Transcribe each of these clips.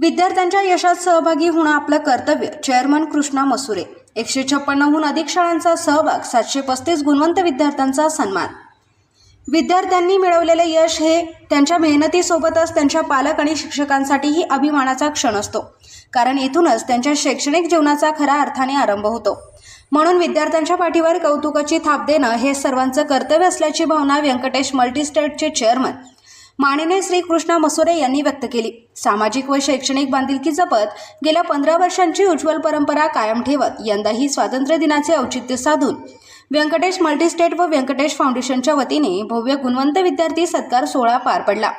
विद्यार्थ्यांच्या यशात सहभागी होणं आपलं कर्तव्य. चेअरमन कृष्णा मसुरे. 156हून अधिक शाळांचा सहभाग, 735 गुणवंत विद्यार्थ्यांचा सन्मान. विद्यार्थ्यांनी मिळवलेले यश हे त्यांच्या मेहनतीसोबतच त्यांच्या पालक आणि शिक्षकांसाठीही अभिमानाचा क्षण असतो, कारण इथूनच त्यांच्या शैक्षणिक जीवनाचा खऱ्या अर्थाने आरंभ होतो. म्हणून विद्यार्थ्यांच्या पाठीवर कौतुकाची थाप देणं हे सर्वांचं कर्तव्य असल्याची भावना व्यंकटेश मल्टीस्टेटचे चेअरमन माननीय श्री कृष्णा मसुरे यांनी व्यक्त केली. सामाजिक व शैक्षणिक बांधिलकी जपत गेल्या 15 वर्षांची उज्ज्वल परंपरा कायम ठेवत यंदाही स्वातंत्र्य दिनाचे औचित्य साधून व्यंकटेश मल्टीस्टेट व व्यंकटेश फाउंडेशनच्या वतीने भव्य गुणवंत विद्यार्थी सत्कार सोहळा पार पडला.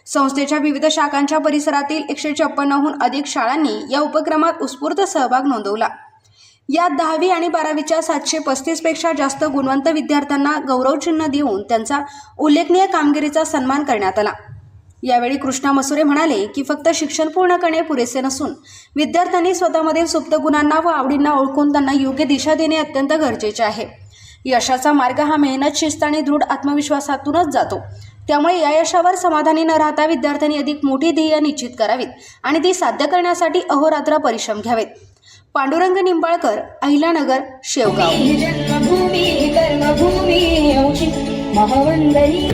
संस्थेच्या विविध शाखांच्या परिसरातील 156हून अधिक शाळांनी या उपक्रमात उत्स्फूर्त सहभाग नोंदवला. यात 10वी आणि 12वीच्या 735 पेक्षा जास्त गुणवंत विद्यार्थ्यांना गौरवचिन्ह देऊन त्यांचा उल्लेखनीय कामगिरीचा सन्मान करण्यात आला. यावेळी कृष्णा मसुरे म्हणाले की फक्त शिक्षण पूर्ण करणे पुरेसे नसून विद्यार्थ्यांनी स्वतःमधील सुप्त गुणांना व आवडींना ओळखून त्यांना योग्य दिशा देणे अत्यंत गरजेचे आहे. यशाचा मार्ग हा मेहनत, शिस्त आणि दृढ आत्मविश्वासातूनच जातो. त्यामुळे या यशावर समाधानी न राहता विद्यार्थ्यांनी अधिक मोठी ध्येय निश्चित करावीत आणि ती साध्य करण्यासाठी अहोरात्र परिश्रम घ्यावेत. पांडुरंग निंबाळकर, अहिल्यानगर, शेवगाव. जन्मभूमी कर्मभूमी महावंदनी